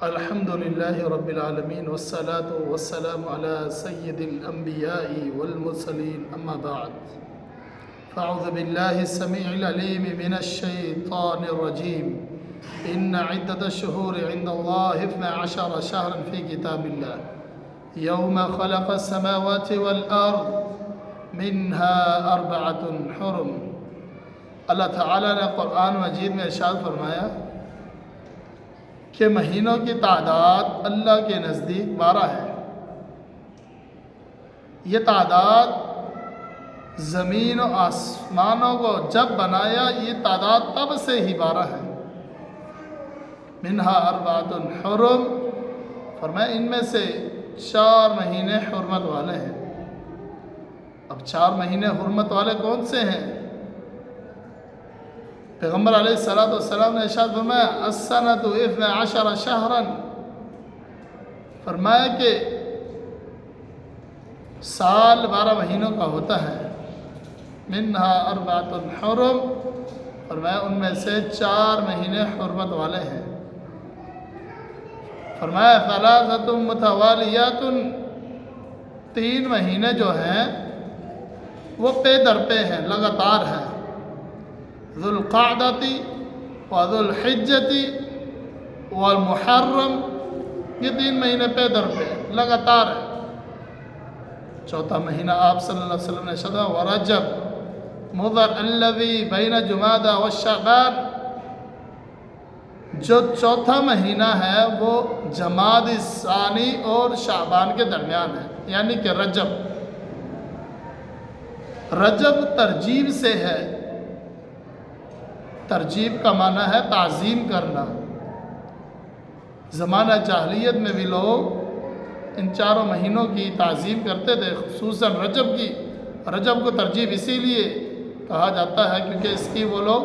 الحمد لله رب العالمين والصلاة والسلام على سيد الأنبياء والمرسلين أما بعد فأعوذ بالله السميع العليم من الشيطان الرجيم إن عدة الشهور عند الله 12 شهرا في كتاب الله يوم خلق السماوات والأرض منها 4 حرم. اللہ تعالیٰ نے قرآن مجید میں ارشاد فرمایا کہ مہینوں کی تعداد اللہ کے نزدیک 12 ہے. یہ تعداد زمین و آسمانوں کو جب بنایا یہ تعداد تب سے ہی 12 ہے. منہا 4 حرم، فرمایا ان میں سے 4 مہینے حرمت والے ہیں. اب 4 مہینے حرمت والے کون سے ہیں؟ پیغمبر علیہ السلام نے ارشاد فرمایا السنۃ 12 شہرا، فرمایا کہ سال 12 مہینوں کا ہوتا ہے. منہا 4 حرم، فرمایا ان میں سے 4 مہینے حرمت والے ہیں. فرمایا 3 متوالیات، 3 مہینے جو ہیں وہ پے در پہ ہیں، لگاتار ہیں. ذو القعدۃ وذو الحجۃ والمحرم، یہ 3 مہینے پہ در پہ لگاتار ہے. 4تھا مہینہ آپ صلی اللہ علیہ وسلم نے ارشاد ورجب مضر الذی بین جمادی والشعبان، جو 4تھا مہینہ ہے وہ جمادی ثانی اور شعبان کے درمیان ہے، یعنی کہ رجب. رجب ترجیب سے ہے. ترجیب کا معنی ہے تعظیم کرنا. زمانہ جاہلیت میں بھی لوگ ان 4 مہینوں کی تعظیم کرتے تھے، خصوصاً رجب کی. رجب کو ترجیب اسی لیے کہا جاتا ہے کیونکہ اس کی وہ لوگ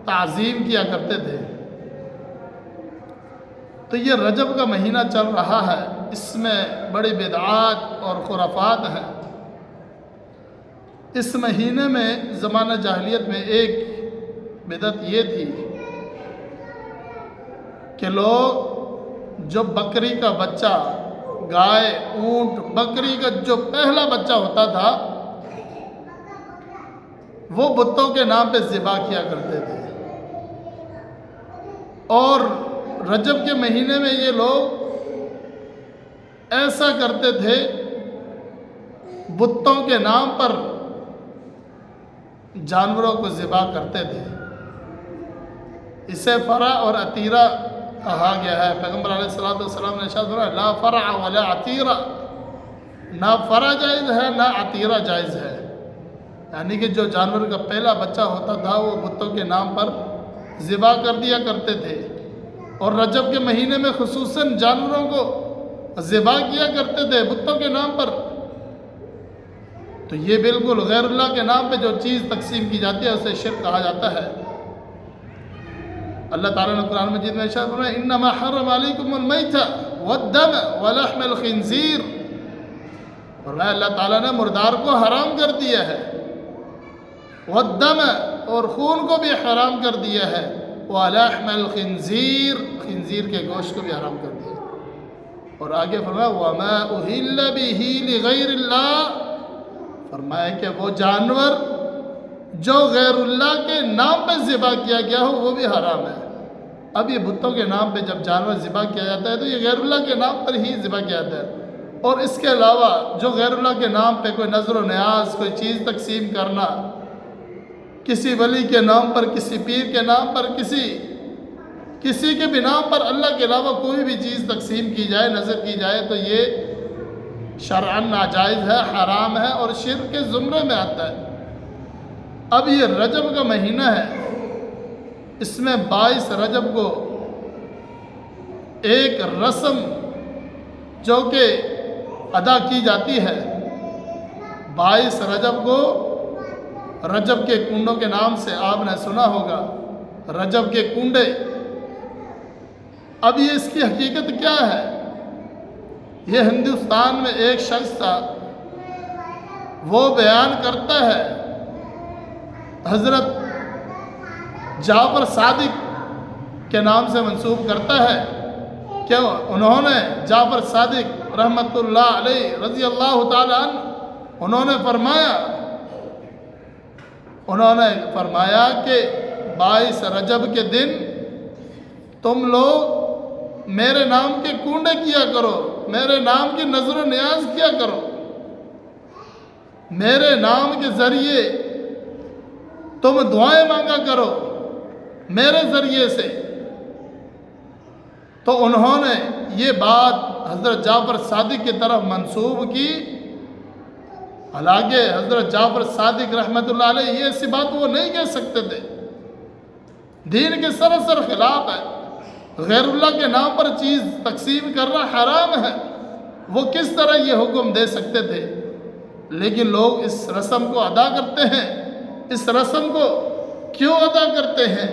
تعظیم کیا کرتے تھے. تو یہ رجب کا مہینہ چل رہا ہے، اس میں بڑی بدعات اور خرافات ہیں. اس مہینے میں زمانہ جاہلیت میں ایک بدعت یہ تھی کہ لوگ جو بکری کا بچہ، گائے، اونٹ، بکری کا جو پہلا بچہ ہوتا تھا وہ بتوں کے نام پہ ذبح کیا کرتے تھے. اور رجب کے مہینے میں یہ لوگ ایسا کرتے تھے، بتوں کے نام پر جانوروں کو ذبح کرتے تھے. اسے فرع اور عتیرہ کہا گیا ہے. پیغمبر علیہ السلام نے ارشاد فرمایا لا فرع ولا عتیرہ، نہ فرع جائز ہے نہ عتیرہ جائز ہے. یعنی کہ جو جانور کا پہلا بچہ ہوتا تھا وہ بتوں کے نام پر ذبح کر دیا کرتے تھے. اور رجب کے مہینے میں خصوصاً جانوروں کو ذبح کیا کرتے تھے بتوں کے نام پر. تو یہ بالکل غیر اللہ کے نام پہ جو چیز تقسیم کی جاتی ہے اسے شرک کہا جاتا ہے. اللہ تعالیٰ نے قرآن مجید میں ارشاد فرمایا انما حرم علیکم المیتۃ والدم ولحم الخنزیر، فرمایا اللہ تعالیٰ نے مردار کو حرام کر دیا ہے، والدم اور خون کو بھی حرام کر دیا ہے، ولحم الخنزیر، خنزیر کے گوشت کو بھی حرام کر دیا. اور آگے فرمایا وما اہل بہ لغیر اللہ، فرمایا کہ وہ جانور جو غیر اللہ کے نام پہ ذبح کیا گیا ہو وہ بھی حرام ہے. اب یہ بتوں کے نام پہ جب جانور ذبح کیا جاتا ہے تو یہ غیر اللہ کے نام پر ہی ذبح کیا جاتا ہے. اور اس کے علاوہ جو غیر اللہ کے نام پہ کوئی نظر و نیاز، کوئی چیز تقسیم کرنا، کسی ولی کے نام پر، کسی پیر کے نام پر، کسی کے بھی نام پر اللہ کے علاوہ کوئی بھی چیز تقسیم کی جائے، نظر کی جائے تو یہ شرعاً ناجائز ہے، حرام ہے اور شرک کے زمرے میں آتا ہے. اب یہ رجب کا مہینہ ہے، اس میں 22 رجب کو ایک رسم جو کہ ادا کی جاتی ہے. 22 رجب کو رجب کے کنڈوں کے نام سے آپ نے سنا ہوگا، رجب کے کنڈے. اب یہ اس کی حقیقت کیا ہے؟ یہ ہندوستان میں ایک شخص تھا، وہ بیان کرتا ہے، حضرت جعفر صادق کے نام سے منسوب کرتا ہے کیوں انہوں نے جعفر صادق رحمۃ اللہ علیہ رضی اللہ تعالی عنہ انہوں نے فرمایا کہ 22 رجب کے دن تم لوگ میرے نام کے کنڈے کیا کرو، میرے نام کی نظر و نیاز کیا کرو، میرے نام کے ذریعے تم دعائیں مانگا کرو میرے ذریعے سے۔ تو انہوں نے یہ بات حضرت جعفر صادق کی طرف منسوب کی، حالانکہ حضرت جعفر صادق رحمۃ اللہ علیہ یہ ایسی بات وہ نہیں کہہ سکتے تھے، دین کے سراسر خلاف ہے، غیر اللہ کے نام پر چیز تقسیم کرنا حرام ہے، وہ کس طرح یہ حکم دے سکتے تھے؟ لیکن لوگ اس رسم کو ادا کرتے ہیں۔ اس رسم کو کیوں ادا کرتے ہیں؟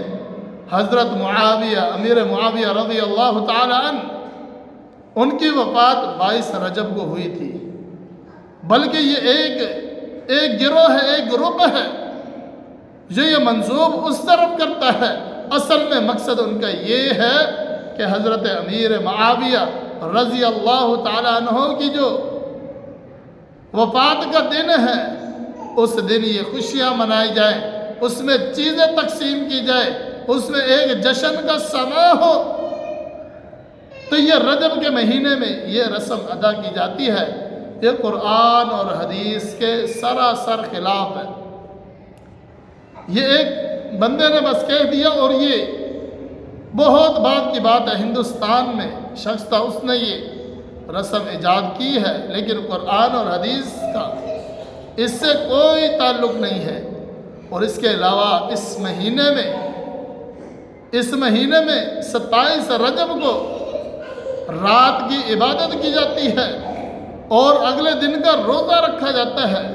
حضرت معاویہ امیر معاویہ رضی اللہ تعالی عنہ ان کی وفات 22 رجب کو ہوئی تھی، بلکہ یہ ایک گروہ ہے، ایک گروپ ہے جو یہ منسوب اس طرف کرتا ہے۔ اصل میں مقصد ان کا یہ ہے کہ حضرت امیر معاویہ رضی اللہ تعالی عنہ کی جو وفات کا دن ہے اس دن یہ خوشیاں منائی جائیں، اس میں چیزیں تقسیم کی جائے، اس میں ایک جشن کا سما ہو۔ تو یہ رجب کے مہینے میں یہ رسم ادا کی جاتی ہے، یہ قرآن اور حدیث کے سراسر خلاف ہے۔ یہ ایک بندے نے بس کہہ دیا اور یہ بہت بعد کی بات ہے، ہندوستان میں شخص تھا، اس نے یہ رسم ایجاد کی ہے، لیکن قرآن اور حدیث کا اس سے کوئی تعلق نہیں ہے۔ اور اس کے علاوہ اس مہینے میں 27 رجب کو رات کی عبادت کی جاتی ہے اور اگلے دن کا روزہ رکھا جاتا ہے،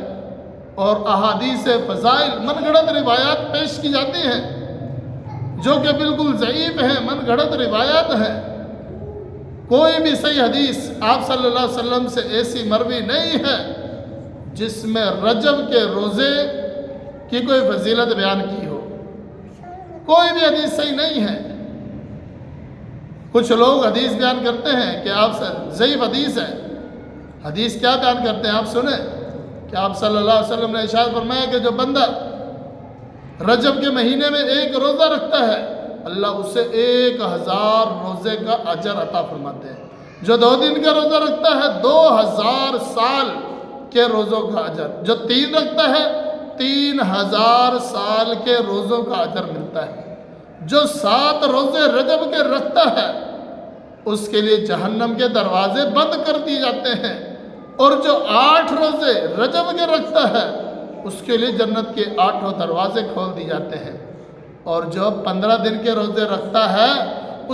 اور احادیث فضائل من گھڑت روایات پیش کی جاتی ہیں جو کہ بالکل ضعیف ہیں، من گھڑت روایات ہیں۔ کوئی بھی صحیح حدیث آپ صلی اللہ علیہ وسلم سے ایسی مروی نہیں ہے جس میں رجب کے روزے کی کوئی فضیلت بیان کی ہو، کوئی بھی حدیث صحیح نہیں ہے۔ کچھ لوگ حدیث بیان کرتے ہیں کہ آپ سے ضعیف حدیث ہے، حدیث کیا بیان کرتے ہیں آپ سنیں کہ آپ صلی اللہ علیہ وسلم نے ارشاد فرمایا کہ جو بندہ رجب کے مہینے میں ایک روزہ رکھتا ہے اللہ اسے 1000 روزے کا اجر عطا فرماتے ہیں، جو 2 دن کا روزہ رکھتا ہے 2000 سال کے روزوں کا اجر، جو 3 رکھتا ہے 3000 سال کے روزوں کا اجر ملتا ہے، جو 7 روزے رجب کے رکھتا ہے اس کے لیے جہنم کے دروازے بند کر دیے جاتے ہیں، اور جو 8 روزے رجب کے رکھتا ہے اس کے لیے جنت کے 8 دروازے کھول دیے جاتے ہیں، اور جو 15 دن کے روزے رکھتا ہے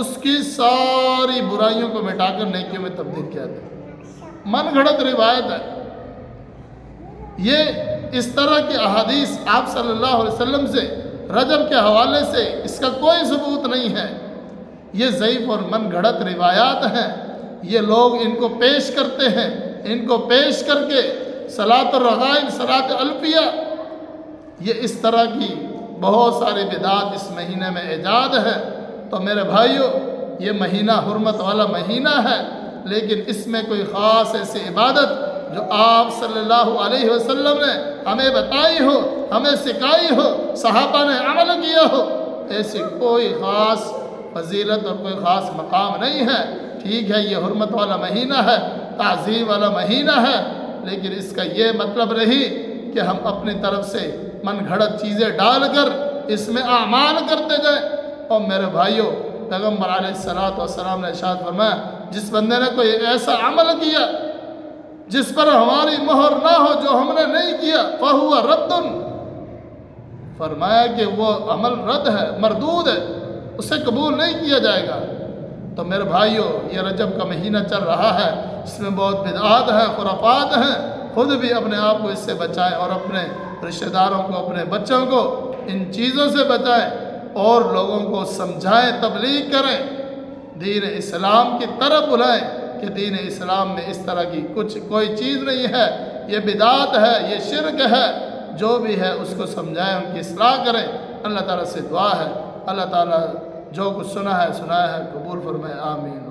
اس کی ساری برائیوں کو مٹا کر نیکیوں میں تبدیل کیا جاتا ہے۔ من گھڑت روایت ہے یہ، اس طرح کی احادیث آپ صلی اللہ علیہ وسلم سے رجب کے حوالے سے اس کا کوئی ثبوت نہیں ہے، یہ ضعیف اور من گھڑت روایات ہیں۔ یہ لوگ ان کو پیش کرتے ہیں، ان کو پیش کر کے صلاۃ الرغائب، صلاۃ الفیہ، یہ اس طرح کی بہت ساری بدعات اس مہینے میں ایجاد ہے۔ تو میرے بھائیوں یہ مہینہ حرمت والا مہینہ ہے، لیکن اس میں کوئی خاص ایسی عبادت جو آپ صلی اللہ علیہ وسلم نے ہمیں بتائی ہو، ہمیں سکھائی ہو، صحابہ نے عمل کیا ہو، ایسی کوئی خاص فضیلت اور کوئی خاص مقام نہیں ہے۔ ٹھیک ہے یہ حرمت والا مہینہ ہے، تعظیم والا مہینہ ہے، لیکن اس کا یہ مطلب نہیں کہ ہم اپنی طرف سے من گھڑت چیزیں ڈال کر اس میں اعمال کرتے جائیں۔ اور میرے بھائیوں پیغمبر علیہ الصلوۃ والسلام نے ارشاد فرمایا جس بندے نے کوئی ایسا عمل کیا جس پر ہماری مہر نہ ہو، جو ہم نے نہیں کیا، فہو رد، فرمایا کہ وہ عمل رد ہے، مردود ہے، اسے قبول نہیں کیا جائے گا۔ تو میرے بھائیوں یہ رجب کا مہینہ چل رہا ہے، اس میں بہت بدعات ہیں، خرافات ہیں، خود بھی اپنے آپ کو اس سے بچائیں اور اپنے رشتہ داروں کو، اپنے بچوں کو ان چیزوں سے بچائیں اور لوگوں کو سمجھائیں، تبلیغ کریں، دین اسلام کی طرف بلائیں کہ دین اسلام میں اس طرح کی کوئی چیز نہیں ہے، یہ بدعات ہے، یہ شرک ہے، جو بھی ہے اس کو سمجھائیں، ان کی اصلاح کریں۔ اللہ تعالیٰ سے دعا ہے اللہ تعالیٰ جو کچھ سنا ہے سنایا ہے قبول فرمائے، آمین۔